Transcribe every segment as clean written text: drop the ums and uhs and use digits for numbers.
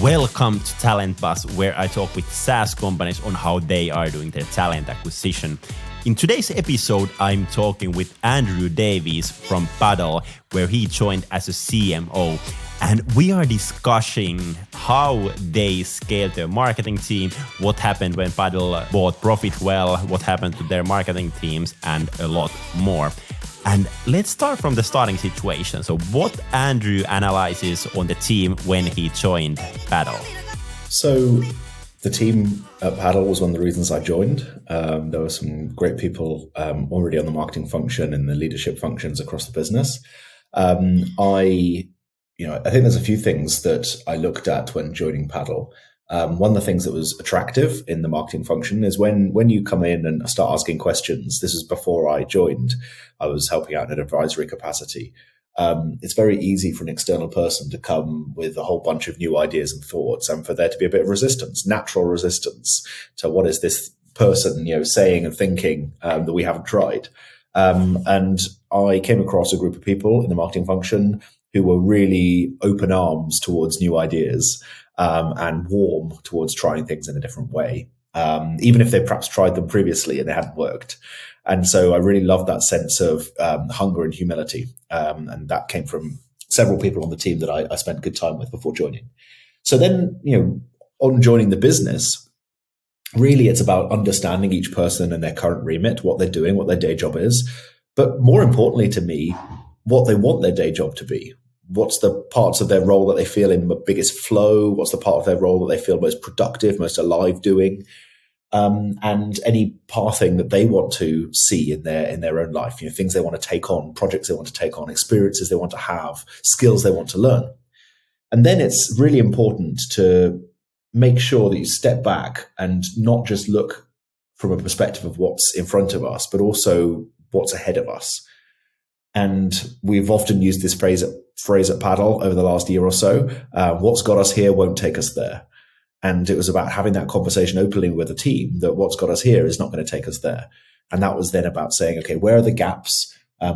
Welcome to Talent Buzz, where I talk with SaaS companies on how they are doing their talent acquisition. In today's episode, I'm talking with Andrew Davies from Paddle, where he joined as a CMO. And we are discussing how they scaled their marketing team, what happened when Paddle bought ProfitWell, what happened to their marketing teams, and a lot more. And let's start from the starting situation. So what Andrew analyzes on the team when he joined Paddle? So the team at Paddle was one of the reasons I joined. There were some great people already on the marketing function and the leadership functions across the business. I think there's a few things that I looked at when joining Paddle. One of the things that was attractive in the marketing function is when you come in and start asking questions. This was before I joined. I was helping out in an advisory capacity. It's very easy for an external person to come with a whole bunch of new ideas and thoughts, and for there to be a bit of resistance, natural resistance to what is this person, saying and thinking that we haven't tried. And I came across a group of people in the marketing function who were really open arms towards new ideas and warm towards trying things in a different way, even if they perhaps tried them previously and they hadn't worked. And so I really loved that sense of hunger and humility. And that came from several people on the team that I spent good time with before joining. So then, on joining the business, really it's about understanding each person and their current remit, what they're doing, what their day job is. But more importantly to me, what they want their day job to be. What's the parts of their role that they feel in the biggest flow? What's the part of their role that they feel most productive, most alive doing? And any pathing that they want to see in their own life, things they want to take on, projects they want to take on, experiences they want to have, skills they want to learn. And then it's really important to make sure that you step back and not just look from a perspective of what's in front of us, but also what's ahead of us. And we've often used this phrase at Paddle over the last year or so. What's got us here won't take us there. And it was about having that conversation openly with the team that what's got us here is not going to take us there. And that was then about saying, okay, where are the gaps,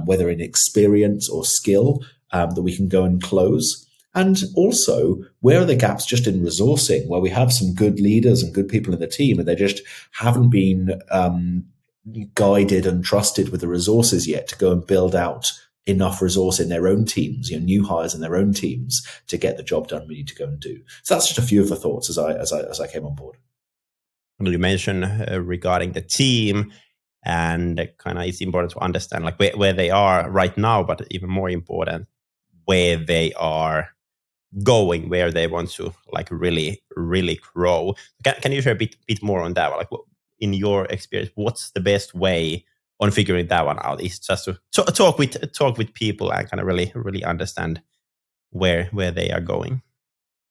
whether in experience or skill, that we can go and close? And also, where are the gaps just in resourcing, where we have some good leaders and good people in the team, and they just haven't been guided and trusted with the resources yet to go and build out enough resource in their own teams, new hires in their own teams to get the job done we need to go and do. So that's just a few of the thoughts as I came on board. You mentioned regarding the team, and kind of it's important to understand like where they are right now, but even more important, where they are going, where they want to like really, really grow. Can you share a bit more on that? Like, in your experience, what's the best way on figuring that one out? Is just to talk with people and kind of really understand where they are going.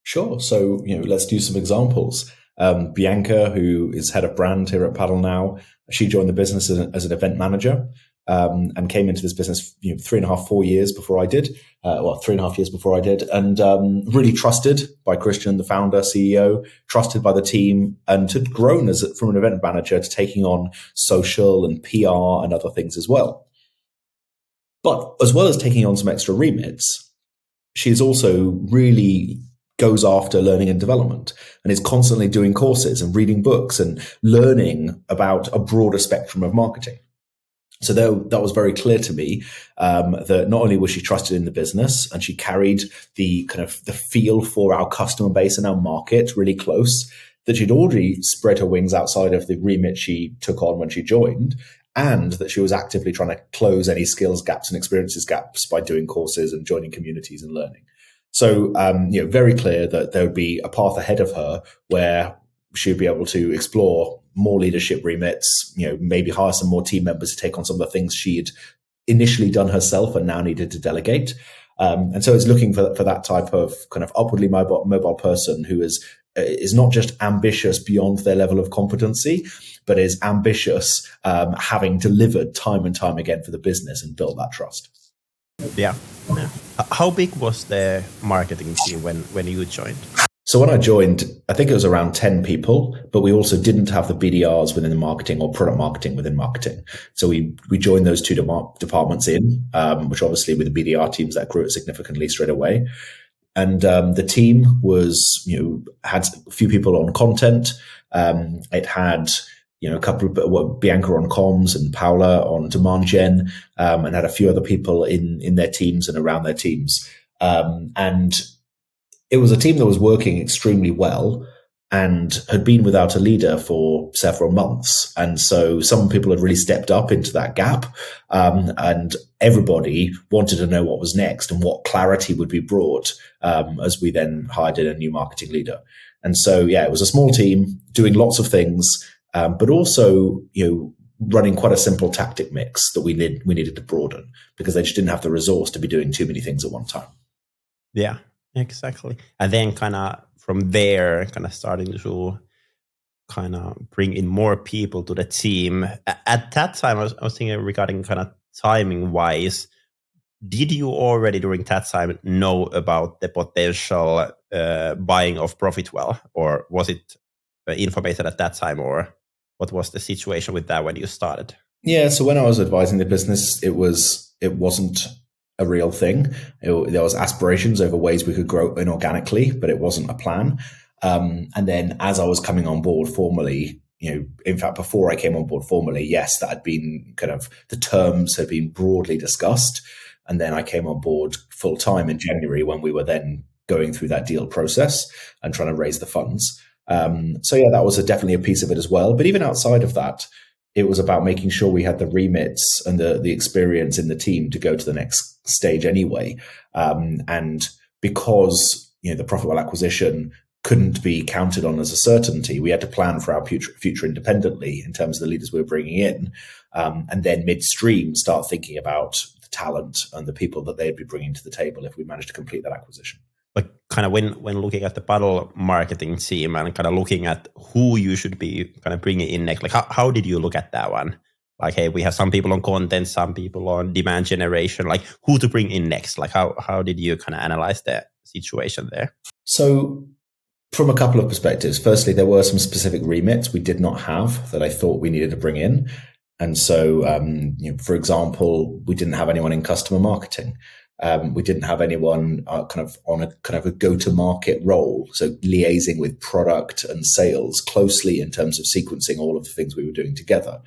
Sure. So let's do some examples. Bianca, who is head of brand here at Paddle now, she joined the business as an event manager and came into this business 4 years before I did. 3.5 years before I did, and really trusted by Christian, the founder, CEO, trusted by the team, and had grown from an event manager to taking on social and PR and other things as well. But as well as taking on some extra remits, she's also really goes after learning and development and is constantly doing courses and reading books and learning about a broader spectrum of marketing. So that was very clear to me that not only was she trusted in the business and she carried the kind of the feel for our customer base and our market really close, that she'd already spread her wings outside of the remit she took on when she joined, and that she was actively trying to close any skills gaps and experiences gaps by doing courses and joining communities and learning. So, very clear that there would be a path ahead of her where she would be able to explore more leadership remits, maybe hire some more team members to take on some of the things she had initially done herself and now needed to delegate. And so it's looking for that type of kind of upwardly mobile person who is not just ambitious beyond their level of competency, but is ambitious, having delivered time and time again for the business and built that trust. Yeah. How big was the marketing team when you joined? So when I joined, I think it was around 10 people, but we also didn't have the BDRs within the marketing or product marketing within marketing. So we joined those two departments in, which obviously with the BDR teams that grew it significantly straight away. And the team was, had a few people on content. It had, a couple of Bianca on comms and Paula on demand gen, and had a few other people in their teams and around their teams. And it was a team that was working extremely well and had been without a leader for several months. And so some people had really stepped up into that gap, and everybody wanted to know what was next and what clarity would be brought as we then hired in a new marketing leader. And so, it was a small team doing lots of things, but also, running quite a simple tactic mix that we needed to broaden because they just didn't have the resource to be doing too many things at one time. Yeah, exactly. And then kind of from there, kind of starting to kind of bring in more people to the team. At that time, I was thinking regarding kind of timing wise, did you already during that time know about the potential buying of ProfitWell, or was it information at that time, or what was the situation with that when you started? Yeah, so when I was advising the business, it wasn't a real thing. There was aspirations over ways we could grow inorganically, but it wasn't a plan. And then as I was coming on board formally, in fact, before I came on board formally, yes, that had been kind of the terms had been broadly discussed. And then I came on board full time in January when we were then going through that deal process and trying to raise the funds. That was definitely a piece of it as well. But even outside of that, it was about making sure we had the remits and the experience in the team to go to the next stage anyway. And because the ProfitWell acquisition couldn't be counted on as a certainty, we had to plan for our future independently in terms of the leaders we were bringing in, and then midstream start thinking about the talent and the people that they'd be bringing to the table if we managed to complete that acquisition. Like kind of when looking at the Paddle marketing team and kind of looking at who you should be kind of bringing in next, like how did you look at that one? Like, hey, we have some people on content, some people on demand generation, like who to bring in next? Like how did you kind of analyze the situation there? So from a couple of perspectives, firstly, there were some specific remits we did not have that I thought we needed to bring in. And so, for example, we didn't have anyone in customer marketing. We didn't have anyone kind of a go-to-market role, so liaising with product and sales closely in terms of sequencing all of the things we were doing together.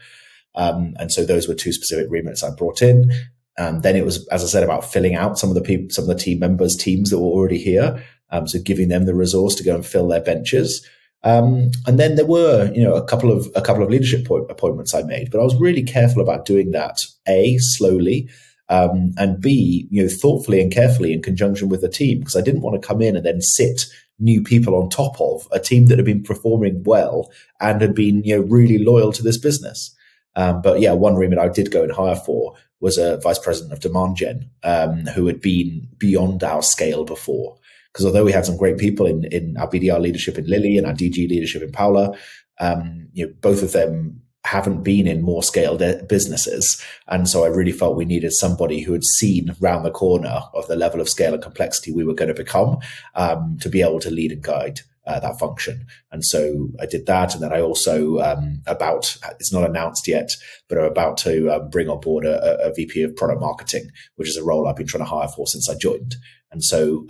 And so those were two specific remits I brought in. Then it was, as I said, about filling out some of the team members' teams that were already here, so giving them the resource to go and fill their benches. And then there were, a couple of leadership appointments I made, but I was really careful about doing that. A, slowly. And B, thoughtfully and carefully in conjunction with the team, because I didn't want to come in and then sit new people on top of a team that had been performing well and had been, really loyal to this business. One remit I did go and hire for was a vice president of demand gen, who had been beyond our scale before. Because although we had some great people in our BDR leadership in Lily and our DG leadership in Paula, both of them haven't been in more scaled businesses. And so I really felt we needed somebody who had seen round the corner of the level of scale and complexity we were going to become, to be able to lead and guide that function. And so I did that. And then I also, it's not announced yet, but I'm about to bring on board a VP of product marketing, which is a role I've been trying to hire for since I joined. And so,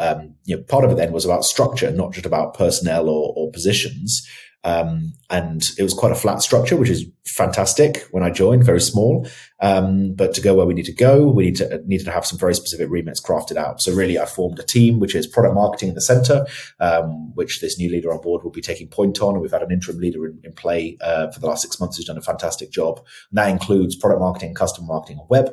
part of it then was about structure, not just about personnel or positions. And it was quite a flat structure, which is fantastic when I joined, very small. But to go where we need to go, we needed to have some very specific remits crafted out. So really I formed a team, which is product marketing in the center, which this new leader on board will be taking point on. And we've had an interim leader in play, for the last 6 months who's done a fantastic job. And that includes product marketing, customer marketing, and web.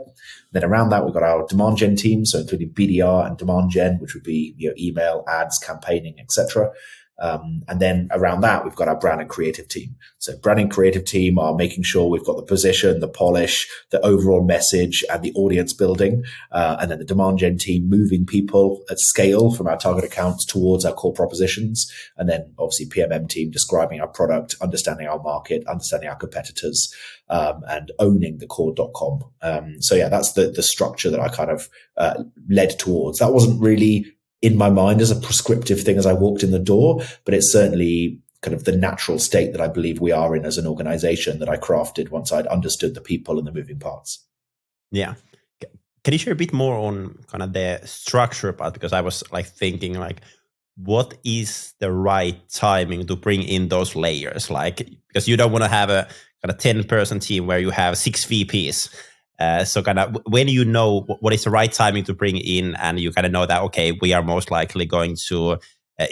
Then around that, we've got our demand gen team. So including BDR and demand gen, which would be, email, ads, campaigning, etc. And then around that, we've got our brand and creative team. So brand and creative team are making sure we've got the position, the polish, the overall message, and the audience building. And then the demand gen team moving people at scale from our target accounts towards our core propositions. And then obviously PMM team describing our product, understanding our market, understanding our competitors, and owning the core.com. That's the structure that I kind of led towards. That wasn't really in my mind as a prescriptive thing as I walked in the door, but it's certainly kind of the natural state that I believe we are in as an organization that I crafted once I'd understood the people and the moving parts. Yeah. Can you share a bit more on kind of the structure part? Because I was like thinking like, what is the right timing to bring in those layers? Like, because you don't want to have a kind of 10-person team where you have 6 VPs. So kind of when you know what is the right timing to bring in, and you kind of know that, okay, we are most likely going to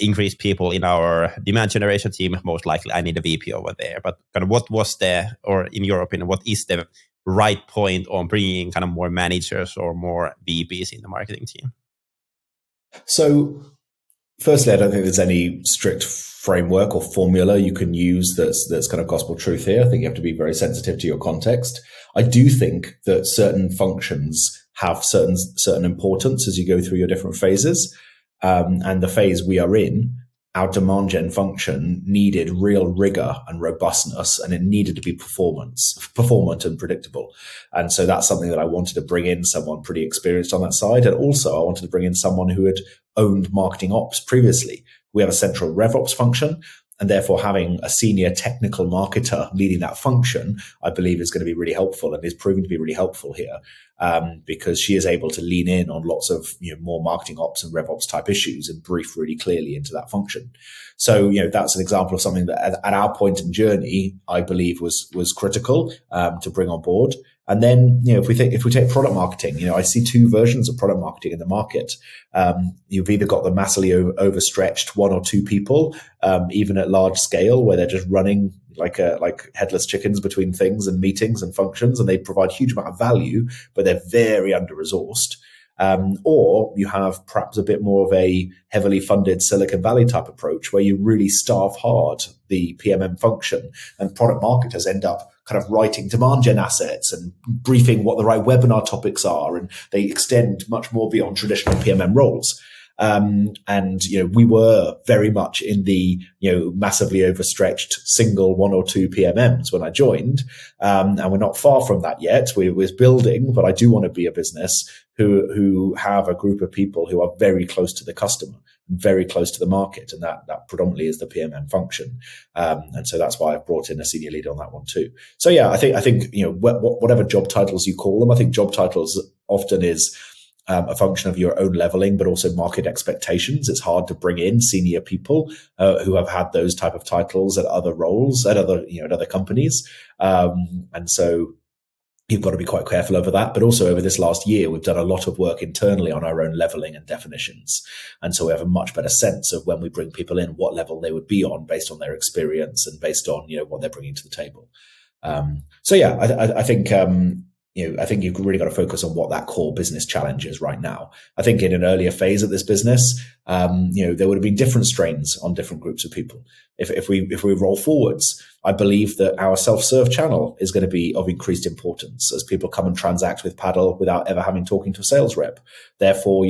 increase people in our demand generation team, most likely I need a VP over there. But kind of what was or in your opinion, what is the right point on bringing kind of more managers or more VPs in the marketing team? So firstly, I don't think there's any strict framework or formula you can use that's kind of gospel truth here. I think you have to be very sensitive to your context. I do think that certain functions have certain importance as you go through your different phases. And the phase we are in, our demand gen function needed real rigor and robustness, and it needed to be performant and predictable. And so that's something that I wanted to bring in someone pretty experienced on that side. And also I wanted to bring in someone who had owned marketing ops previously. We have a central RevOps function, and therefore having a senior technical marketer leading that function, I believe is going to be really helpful, and is proving to be really helpful here, because she is able to lean in on lots of more marketing ops and RevOps type issues and brief really clearly into that function. So that's an example of something that at our point in journey, I believe was critical to bring on board. And then, if we take product marketing, I see two versions of product marketing in the market. You've either got the massively overstretched one or two people, even at large scale, where they're just running like headless chickens between things and meetings and functions, and they provide huge amount of value, but they're very under-resourced. Or you have perhaps a bit more of a heavily funded Silicon Valley type approach where you really staff hard the PMM function, and product marketers end up kind of writing demand gen assets and briefing what the right webinar topics are, and they extend much more beyond traditional PMM roles. And we were very much in the massively overstretched single one or two PMMs when I joined, and we're not far from that yet. We're building, but I do want to be a business who have a group of people who are very close to the customer, very close to the market, and that predominantly is the PMM function. And so that's why I've brought in a senior leader on that one too. So yeah, I think whatever job titles you call them, I think job titles often is a function of your own leveling, but also market expectations. It's hard to bring in senior people who have had those type of titles at other roles at other companies, and so you've got to be quite careful over that. But also over this last year, we've done a lot of work internally on our own leveling and definitions. And so we have a much better sense of when we bring people in, what level they would be on based on their experience and based on, what they're bringing to the table. So yeah, I think you've really got to focus on what that core business challenge is right now. I think in an earlier phase of this business, there would have been different strains on different groups of people. If we roll forwards, I believe that our self-serve channel is going to be of increased importance as people come and transact with Paddle without ever having talking to a sales rep. Therefore,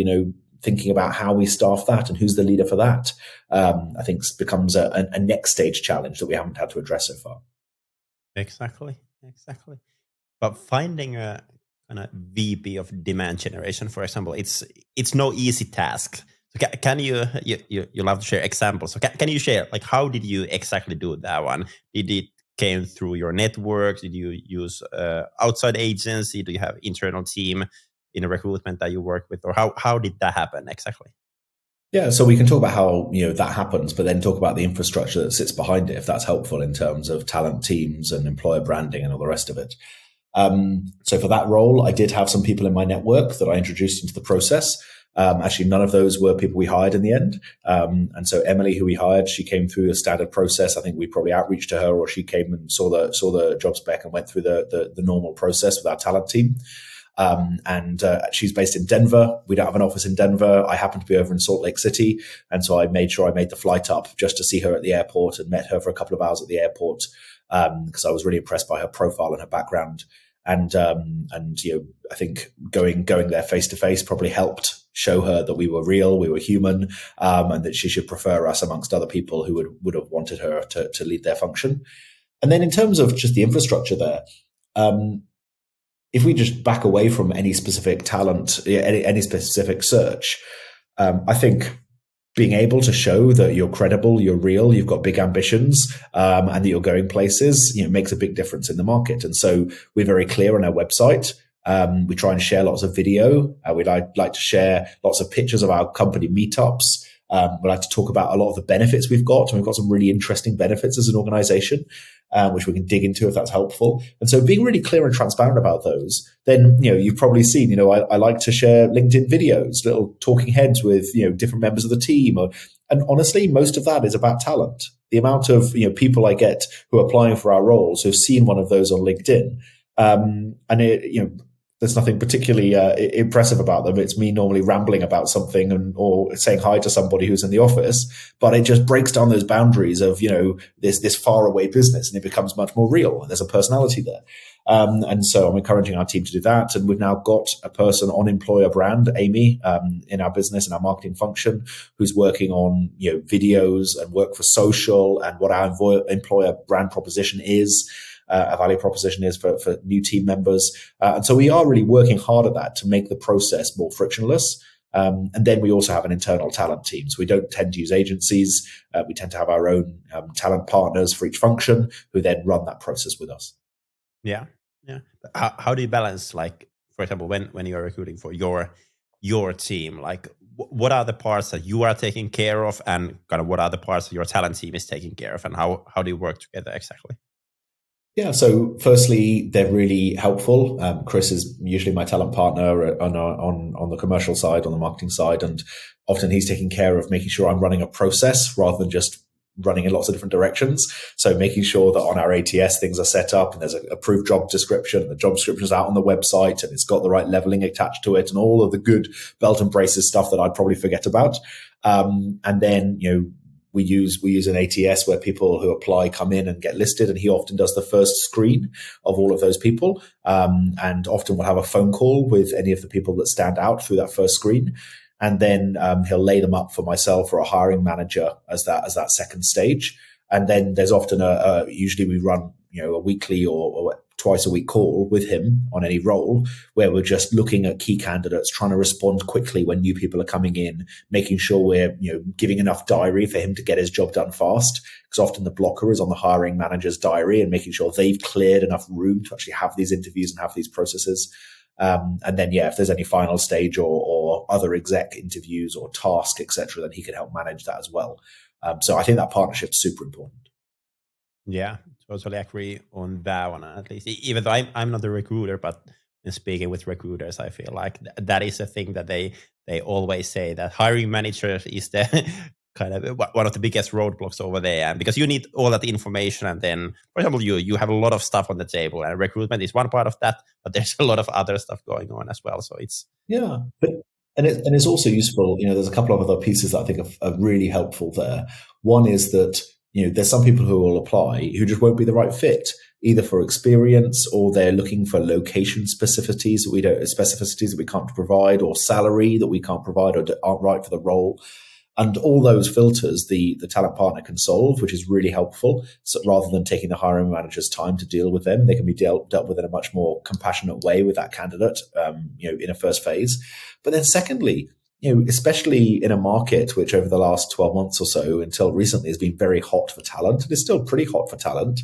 thinking about how we staff that and who's the leader for that, I think becomes a next stage challenge that we haven't had to address so far. Exactly. But finding a kind of VP of demand generation, for example, it's no easy task. So can you love to share examples? So can you share, like, how did you exactly do that one? Did it came through your network? Did you use outside agency? Do you have internal team in a recruitment that you work with, or how did that happen exactly? Yeah, so we can talk about how that happens, but then talk about the infrastructure that sits behind it, if that's helpful in terms of talent teams and employer branding and all the rest of it. So for that role, I did have some people in my network that I introduced into the process. Actually, none of those were people we hired in the end. And so Emily, who we hired, she came through a standard process. I think we probably outreached to her, or she came and saw the job spec and went through the normal process with our talent team. And she's based in Denver. We don't have an office in Denver. I happen to be over in Salt Lake City. And so I made sure I made the flight up just to see her at the airport and met her for a couple of hours at the airport, because I was really impressed by her profile and her background. And I think going there face to face probably helped show her that we were real, we were human, and that she should prefer us amongst other people who would have wanted her to lead their function. And then in terms of just the infrastructure there, if we just back away from any specific talent, any specific search, I think being able to show that you're credible, you're real, you've got big ambitions, and that you're going places, makes a big difference in the market. And so we're very clear on our website We try and share lots of video. We like to share lots of pictures of our company meetups. We like to talk about a lot of the benefits we've got, and we've got some really interesting benefits as an organization, which we can dig into if that's helpful. And so being really clear and transparent about those, then, you've probably seen, I like to share LinkedIn videos, little talking heads with, different members of the team. And honestly, most of that is about talent. The amount of, people I get who are applying for our roles who've seen one of those on LinkedIn. There's nothing particularly impressive about them. It's me normally rambling about something or saying hi to somebody who's in the office, but it just breaks down those boundaries of, this faraway business, and it becomes much more real. And there's a personality there. And so I'm encouraging our team to do that. And we've now got a person on employer brand, Amy, in our business, in our marketing function, who's working on, videos and work for social and what our employer brand proposition is. A value proposition is for new team members. And so we are really working hard at that to make the process more frictionless. And then we also have an internal talent team. So we don't tend to use agencies. We tend to have our own talent partners for each function who then run that process with us. Yeah. How do you balance, like, for example, when you're recruiting for your team, like what are the parts that you are taking care of, and kind of what are the parts that your talent team is taking care of, and how do you work together exactly? Yeah, so firstly, they're really helpful. Chris is usually my talent partner on the commercial side, on the marketing side, and often he's taking care of making sure I'm running a process rather than just running in lots of different directions. So making sure that on our ATS things are set up and there's an approved job description, and the job description is out on the website and it's got the right leveling attached to it, and all of the good belt and braces stuff that I'd probably forget about. And then, we use an ATS where people who apply come in and get listed, and he often does the first screen of all of those people, and often we'll have a phone call with any of the people that stand out through that first screen, and then he'll lay them up for myself or a hiring manager as that second stage. And then there's often usually we run a weekly or twice a week call with him on any role, where we're just looking at key candidates, trying to respond quickly when new people are coming in, making sure we're giving enough diary for him to get his job done fast, because often the blocker is on the hiring manager's diary, and making sure they've cleared enough room to actually have these interviews and have these processes. And then, if there's any final stage or other exec interviews or task, etc., then he can help manage that as well. So I think that partnership's super important. Yeah, totally agree on that one. At least, even though I'm not a recruiter, but in speaking with recruiters, I feel like that is a thing that they always say, that hiring manager is the kind of one of the biggest roadblocks over there, and because you need all that information, and then, for example, you have a lot of stuff on the table, and recruitment is one part of that, but there's a lot of other stuff going on as well. So it's it's also useful. There's a couple of other pieces that I think are really helpful there. One is that there's some people who will apply who just won't be the right fit, either for experience, or they're looking for location specificities that we can't provide, or salary that we can't provide, or aren't right for the role. And all those filters, the talent partner can solve, which is really helpful. So rather than taking the hiring manager's time to deal with them, they can be dealt with in a much more compassionate way with that candidate, in a first phase. But then secondly, especially in a market which over the last 12 months or so until recently has been very hot for talent, and is still pretty hot for talent,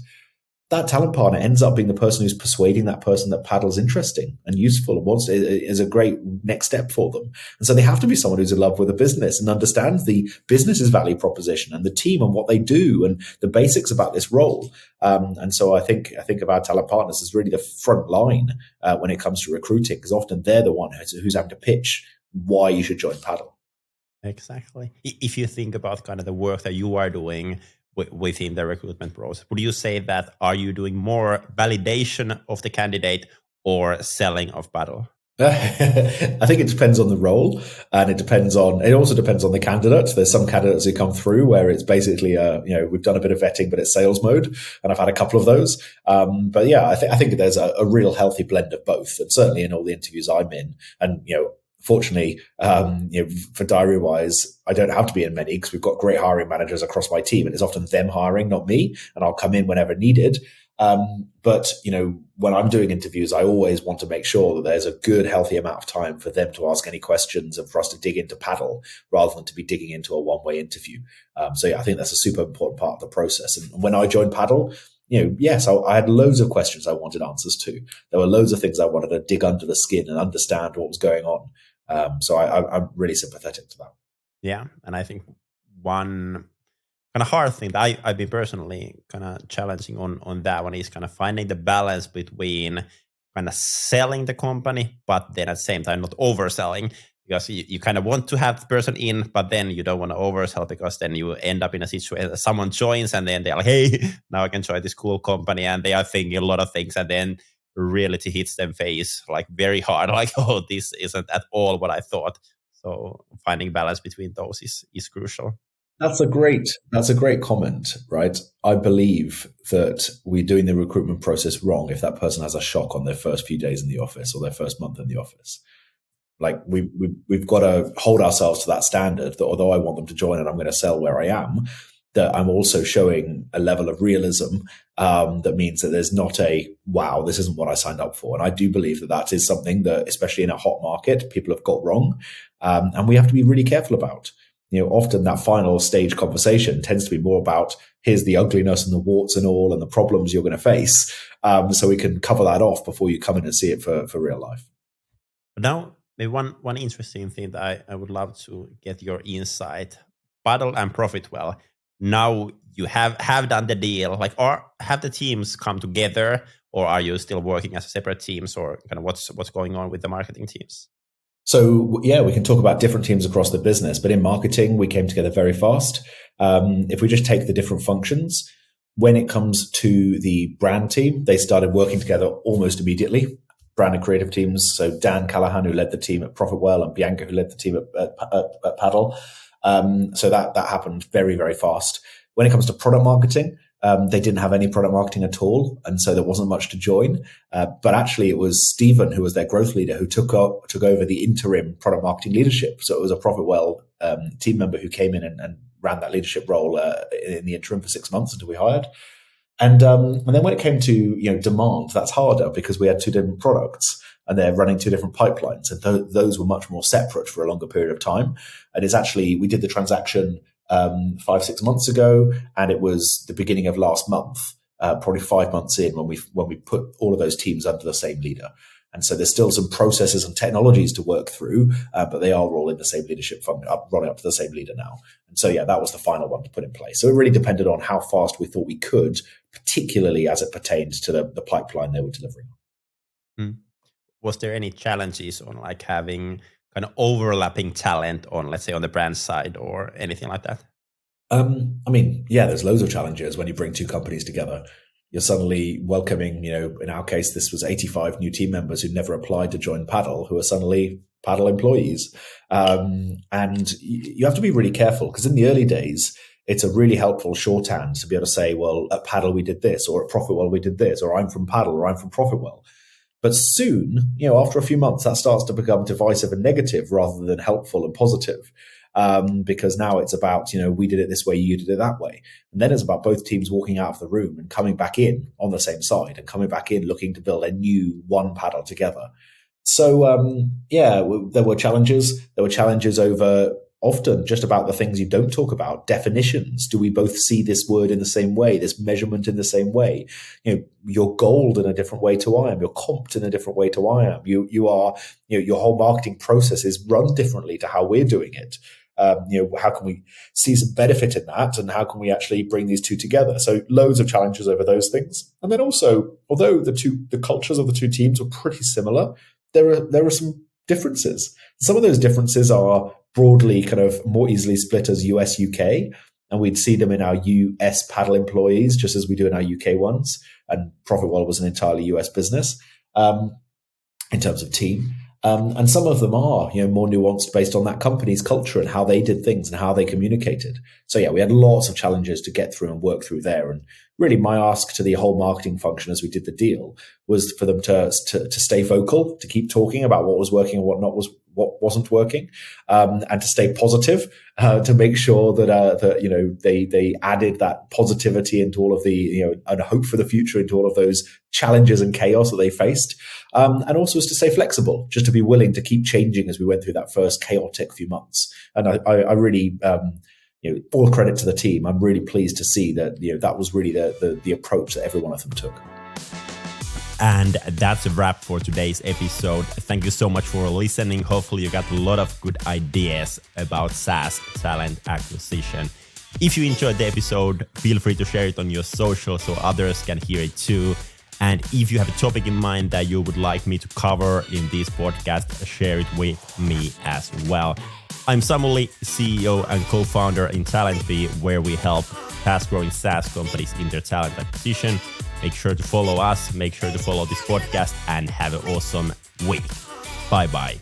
that talent partner ends up being the person who's persuading that person that paddle's interesting and useful and is a great next step for them. And so they have to be someone who's in love with the business and understands the business's value proposition and the team and what they do and the basics about this role. And so I think of our talent partners as really the front line when it comes to recruiting, because often they're the one who's having to pitch why you should join Paddle. Exactly. If you think about kind of the work that you are doing within the recruitment process, would you say that are you doing more validation of the candidate or selling of Paddle? I think it depends on the role, and it also depends on the candidate. There's some candidates who come through where it's basically we've done a bit of vetting, but it's sales mode, and I've had a couple of those. But yeah, I think there's a real healthy blend of both, and certainly in all the interviews I'm in, and fortunately, for diary wise, I don't have to be in many because we've got great hiring managers across my team, and it's often them hiring, not me, and I'll come in whenever needed. But when I'm doing interviews, I always want to make sure that there's a good, healthy amount of time for them to ask any questions and for us to dig into Paddle rather than to be digging into a one-way interview. So yeah, I think that's a super important part of the process. And when I joined Paddle, yes, I had loads of questions I wanted answers to. There were loads of things I wanted to dig under the skin and understand what was going on. So I'm really sympathetic to that. Yeah, and I think one kind of hard thing that I've been personally kind of challenging on that one is kind of finding the balance between kind of selling the company, but then at the same time not overselling, because you kind of want to have the person in, but then you don't want to oversell, because then you end up in a situation someone joins and then they're like, hey, now I can join this cool company, and they are thinking a lot of things, and then reality hits them face like very hard, like, oh, this isn't at all what I thought. So finding balance between those is crucial. That's a great comment, right? I believe that we're doing the recruitment process wrong if that person has a shock on their first few days in the office or their first month in the office. Like we've got to hold ourselves to that standard that although I want them to join and I'm going to sell where I am, that I'm also showing a level of realism that means that there's not a, wow, this isn't what I signed up for. And I do believe that that is something that, especially in a hot market, people have got wrong. And we have to be really careful about. Often that final stage conversation tends to be more about, here's the ugliness and the warts and all and the problems you're going to face. So we can cover that off before you come in and see it for real life. Now, maybe one interesting thing that I would love to get your insight. Paddle and ProfitWell. Now you have done the deal, like, or have the teams come together, or are you still working as separate teams, or kind of what's going on with the marketing teams? So yeah, we can talk about different teams across the business, but in marketing, we came together very fast. If we just take the different functions, when it comes to the brand team, they started working together almost immediately. Brand and creative teams. So Dan Callahan, who led the team at ProfitWell, and Bianca, who led the team at Paddle. So that happened very, very fast. When it comes to product marketing, they didn't have any product marketing at all, and so there wasn't much to join. But actually, it was Stephen, who was their growth leader, who took over the interim product marketing leadership. So it was a ProfitWell team member who came in and ran that leadership role in the interim for 6 months until we hired. And then when it came to demand, that's harder because we had two different products and they're running two different pipelines, and those were much more separate for a longer period of time. And it's actually, we did the transaction 5-6 months ago, and it was the beginning of last month, probably 5 months in, when we put all of those teams under the same leader. And so there's still some processes and technologies to work through, but they are all in the same leadership function, running up to the same leader now. And so, yeah, that was the final one to put in place. So it really depended on how fast we thought we could, particularly as it pertained to the pipeline they were delivering. Was there any challenges on like having kind of overlapping talent on, let's say, on the brand side or anything like that? I mean, yeah, there's loads of challenges when you bring two companies together. You're suddenly welcoming, in our case, this was 85 new team members who never applied to join Paddle, who are suddenly Paddle employees. And you have to be really careful, because in the early days, it's a really helpful shorthand to be able to say, well, at Paddle we did this, or at ProfitWell we did this, or I'm from Paddle, or I'm from ProfitWell. But soon, after a few months, that starts to become divisive and negative rather than helpful and positive. Because now it's about, we did it this way, you did it that way. And then it's about both teams walking out of the room and coming back in on the same side and coming back in looking to build a new one Paddle together. So, there were challenges. There were challenges over often just about the things you don't talk about. Definitions. Do we both see this word in the same way, this measurement in the same way? You're gold in a different way to I am. You're comped in a different way to I am. You are, your whole marketing process is run differently to how we're doing it. How can we see some benefit in that, and how can we actually bring these two together? So loads of challenges over those things. And then also, although the cultures of the two teams were pretty similar, there are some differences. Some of those differences are broadly kind of more easily split as US, UK, and we'd see them in our US Paddle employees just as we do in our UK ones. And ProfitWell was an entirely US business in terms of team. And some of them are, more nuanced based on that company's culture and how they did things and how they communicated. So yeah, we had lots of challenges to get through and work through there. And really my ask to the whole marketing function as we did the deal was for them to stay vocal, to keep talking about what was working and what wasn't working, and to stay positive, to make sure that they added that positivity into all of the and hope for the future into all of those challenges and chaos that they faced, and also was to stay flexible, just to be willing to keep changing as we went through that first chaotic few months. And I really all credit to the team. I'm really pleased to see that that was really the approach that every one of them took. And that's a wrap for today's episode. Thank you so much for listening. Hopefully you got a lot of good ideas about SaaS talent acquisition. If you enjoyed the episode, feel free to share it on your social so others can hear it too. And if you have a topic in mind that you would like me to cover in this podcast, share it with me as well. I'm Samuli, CEO and co-founder in Talentbee, where we help fast-growing SaaS companies in their talent acquisition. Make sure to follow us, make sure to follow this podcast, and have an awesome week. Bye-bye.